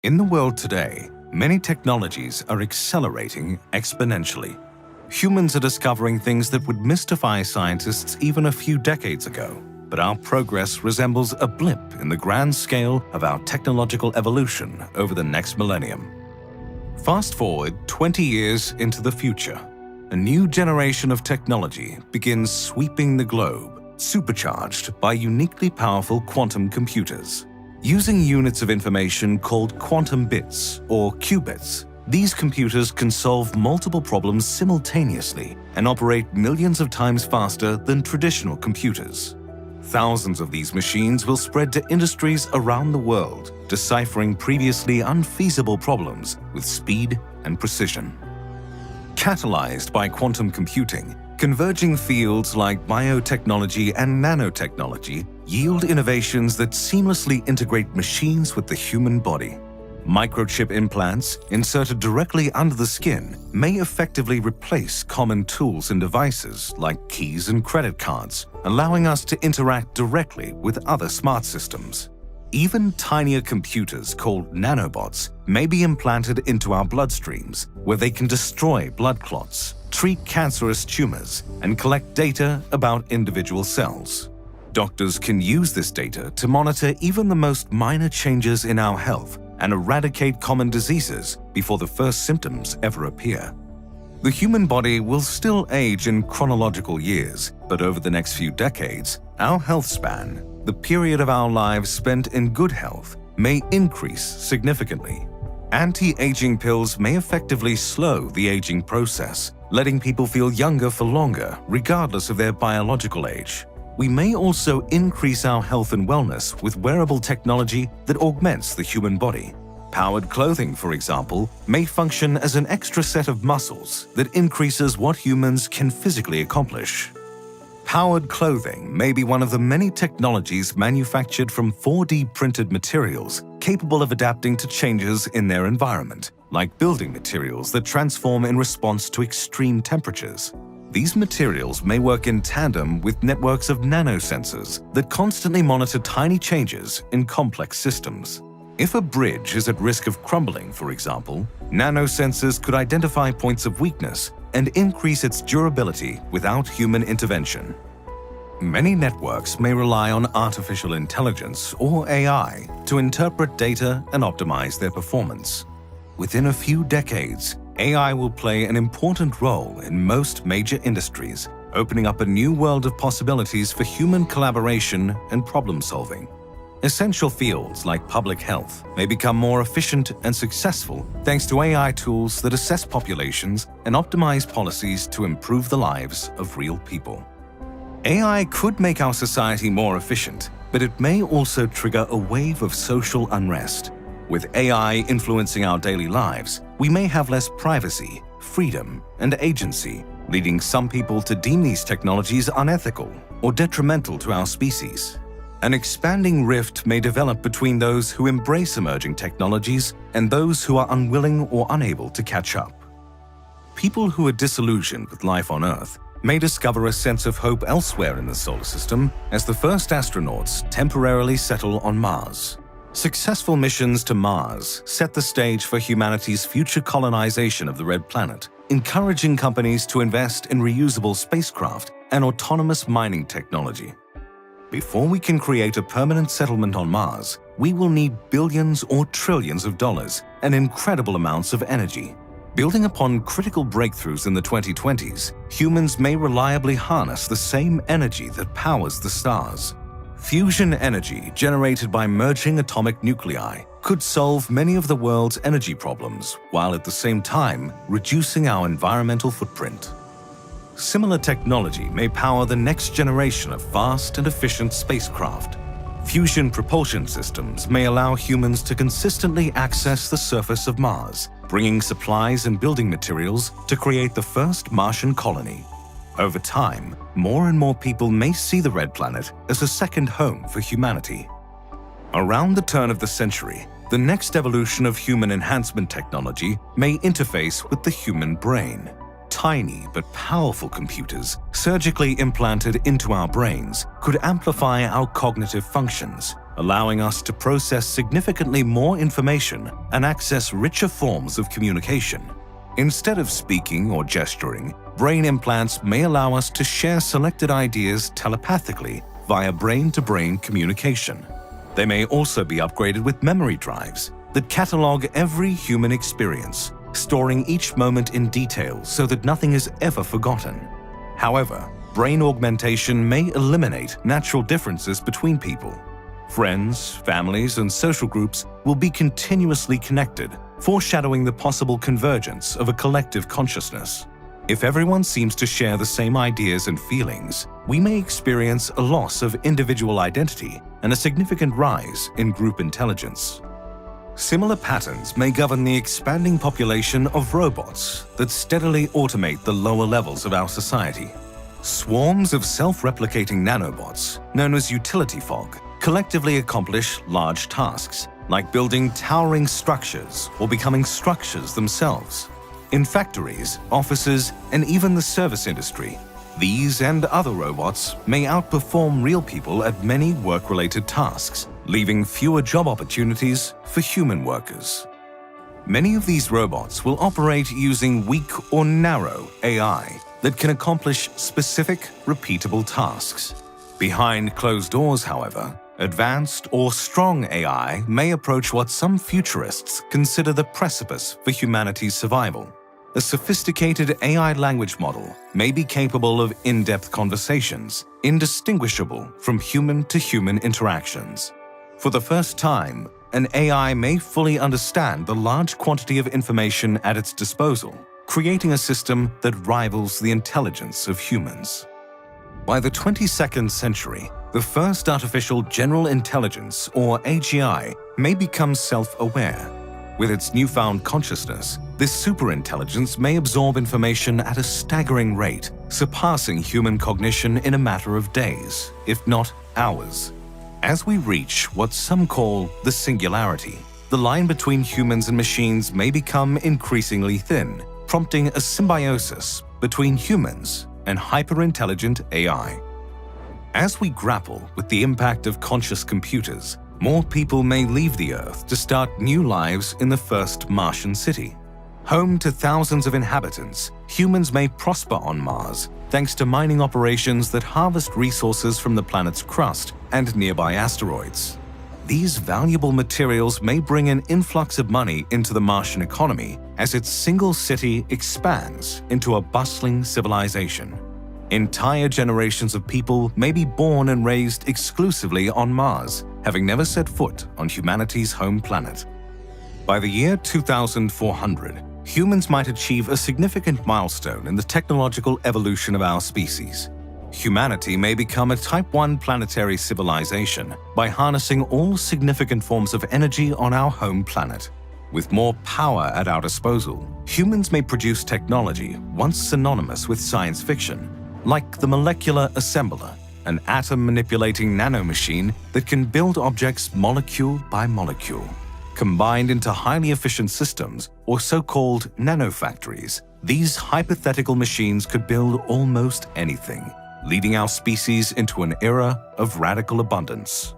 In the world today, many technologies are accelerating exponentially. Humans are discovering things that would mystify scientists even a few decades ago, but our progress resembles a blip in the grand scale of our technological evolution over the next millennium. Fast forward 20 years into the future, a new generation of technology begins sweeping the globe, supercharged by uniquely powerful quantum computers. Using units of information called quantum bits or qubits, these computers can solve multiple problems simultaneously and operate millions of times faster than traditional computers. Thousands of these machines will spread to industries around the world, deciphering previously unfeasible problems with speed and precision. Catalyzed by quantum computing, converging fields like biotechnology and nanotechnology yield innovations that seamlessly integrate machines with the human body. Microchip implants, inserted directly under the skin, may effectively replace common tools and devices like keys and credit cards, allowing us to interact directly with other smart systems. Even tinier computers called nanobots may be implanted into our bloodstreams, where they can destroy blood clots, treat cancerous tumors, and collect data about individual cells. Doctors can use this data to monitor even the most minor changes in our health and eradicate common diseases before the first symptoms ever appear. The human body will still age in chronological years, but over the next few decades, our health span, the period of our lives spent in good health, may increase significantly. Anti-aging pills may effectively slow the aging process, letting people feel younger for longer, regardless of their biological age. We may also increase our health and wellness with wearable technology that augments the human body. Powered clothing, for example, may function as an extra set of muscles that increases what humans can physically accomplish. Powered clothing may be one of the many technologies manufactured from 4D printed materials capable of adapting to changes in their environment, like building materials that transform in response to extreme temperatures. These materials may work in tandem with networks of nanosensors that constantly monitor tiny changes in complex systems. If a bridge is at risk of crumbling, for example, nanosensors could identify points of weakness and increase its durability without human intervention. Many networks may rely on artificial intelligence or AI to interpret data and optimize their performance. Within a few decades, AI will play an important role in most major industries, opening up a new world of possibilities for human collaboration and problem-solving. Essential fields like public health may become more efficient and successful thanks to AI tools that assess populations and optimize policies to improve the lives of real people. AI could make our society more efficient, but it may also trigger a wave of social unrest. With AI influencing our daily lives, we may have less privacy, freedom, and agency, leading some people to deem these technologies unethical or detrimental to our species. An expanding rift may develop between those who embrace emerging technologies and those who are unwilling or unable to catch up. People who are disillusioned with life on Earth may discover a sense of hope elsewhere in the solar system as the first astronauts temporarily settle on Mars. Successful missions to Mars set the stage for humanity's future colonization of the Red Planet, encouraging companies to invest in reusable spacecraft and autonomous mining technology. Before we can create a permanent settlement on Mars, we will need billions or trillions of dollars and incredible amounts of energy. Building upon critical breakthroughs in the 2020s, humans may reliably harness the same energy that powers the stars. Fusion energy generated by merging atomic nuclei could solve many of the world's energy problems, while at the same time reducing our environmental footprint. Similar technology may power the next generation of fast and efficient spacecraft. Fusion propulsion systems may allow humans to consistently access the surface of Mars, bringing supplies and building materials to create the first Martian colony. Over time, more and more people may see the Red Planet as a second home for humanity. Around the turn of the century, the next evolution of human enhancement technology may interface with the human brain. Tiny but powerful computers, surgically implanted into our brains, could amplify our cognitive functions, allowing us to process significantly more information and access richer forms of communication. Instead of speaking or gesturing, brain implants may allow us to share selected ideas telepathically via brain-to-brain communication. They may also be upgraded with memory drives that catalog every human experience, storing each moment in detail so that nothing is ever forgotten. However, brain augmentation may eliminate natural differences between people. Friends, families, and social groups will be continuously connected, foreshadowing the possible convergence of a collective consciousness. If everyone seems to share the same ideas and feelings, we may experience a loss of individual identity and a significant rise in group intelligence. Similar patterns may govern the expanding population of robots that steadily automate the lower levels of our society. Swarms of self-replicating nanobots, known as utility fog, collectively accomplish large tasks, like building towering structures or becoming structures themselves. In factories, offices, and even the service industry, these and other robots may outperform real people at many work-related tasks, leaving fewer job opportunities for human workers. Many of these robots will operate using weak or narrow AI that can accomplish specific, repeatable tasks. Behind closed doors, however, advanced or strong AI may approach what some futurists consider the precipice for humanity's survival. A sophisticated AI language model may be capable of in-depth conversations, indistinguishable from human-to-human interactions. For the first time, an AI may fully understand the large quantity of information at its disposal, creating a system that rivals the intelligence of humans. By the 22nd century, the first artificial general intelligence, or AGI, may become self-aware. With its newfound consciousness, this superintelligence may absorb information at a staggering rate, surpassing human cognition in a matter of days, if not hours. As we reach what some call the singularity, the line between humans and machines may become increasingly thin, prompting a symbiosis between humans and hyper-intelligent AI. As we grapple with the impact of conscious computers, more people may leave the Earth to start new lives in the first Martian city. Home to thousands of inhabitants, humans may prosper on Mars thanks to mining operations that harvest resources from the planet's crust and nearby asteroids. These valuable materials may bring an influx of money into the Martian economy as its single city expands into a bustling civilization. Entire generations of people may be born and raised exclusively on Mars, having never set foot on humanity's home planet. By the year 2400, humans might achieve a significant milestone in the technological evolution of our species. Humanity may become a Type 1 planetary civilization by harnessing all significant forms of energy on our home planet. With more power at our disposal, humans may produce technology once synonymous with science fiction, like the molecular assembler, an atom-manipulating nanomachine that can build objects molecule by molecule. Combined into highly efficient systems, or so-called nanofactories, these hypothetical machines could build almost anything, leading our species into an era of radical abundance.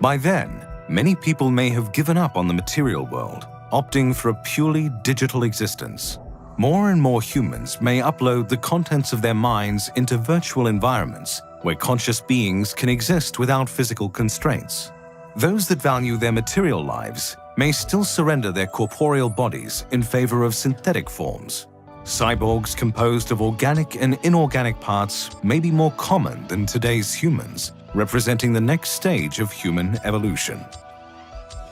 By then, many people may have given up on the material world, opting for a purely digital existence. More and more humans may upload the contents of their minds into virtual environments where conscious beings can exist without physical constraints. Those that value their material lives may still surrender their corporeal bodies in favor of synthetic forms. Cyborgs composed of organic and inorganic parts may be more common than today's humans, representing the next stage of human evolution.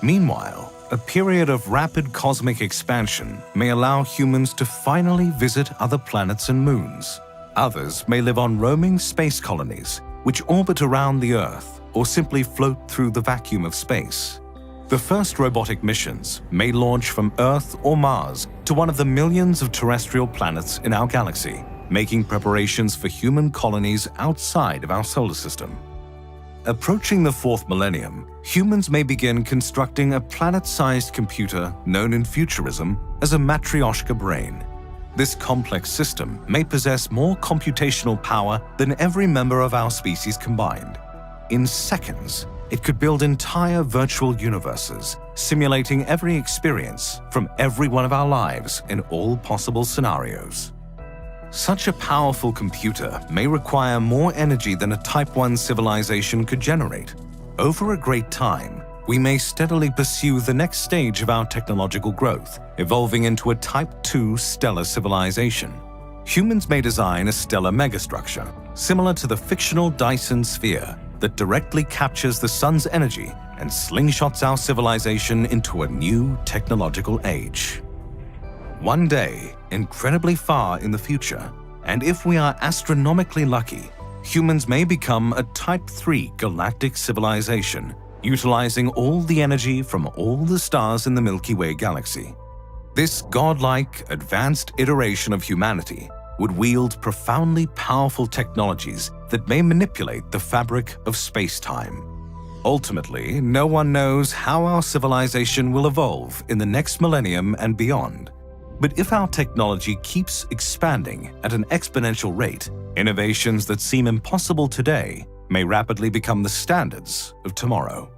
Meanwhile, a period of rapid cosmic expansion may allow humans to finally visit other planets and moons. Others may live on roaming space colonies, which orbit around the Earth or simply float through the vacuum of space. The first robotic missions may launch from Earth or Mars to one of the millions of terrestrial planets in our galaxy, making preparations for human colonies outside of our solar system. Approaching the fourth millennium, humans may begin constructing a planet-sized computer known in futurism as a matryoshka brain. This complex system may possess more computational power than every member of our species combined. In seconds, it could build entire virtual universes, simulating every experience from every one of our lives in all possible scenarios. Such a powerful computer may require more energy than a Type 1 civilization could generate. Over a great time, we may steadily pursue the next stage of our technological growth, evolving into a Type 2 stellar civilization. Humans may design a stellar megastructure, similar to the fictional Dyson sphere, that directly captures the sun's energy and slingshots our civilization into a new technological age. One day, incredibly far in the future, and if we are astronomically lucky, humans may become a Type 3 galactic civilization, utilizing all the energy from all the stars in the Milky Way galaxy. This godlike, advanced iteration of humanity would wield profoundly powerful technologies that may manipulate the fabric of space-time. Ultimately, no one knows how our civilization will evolve in the next millennium and beyond. But if our technology keeps expanding at an exponential rate, innovations that seem impossible today may rapidly become the standards of tomorrow.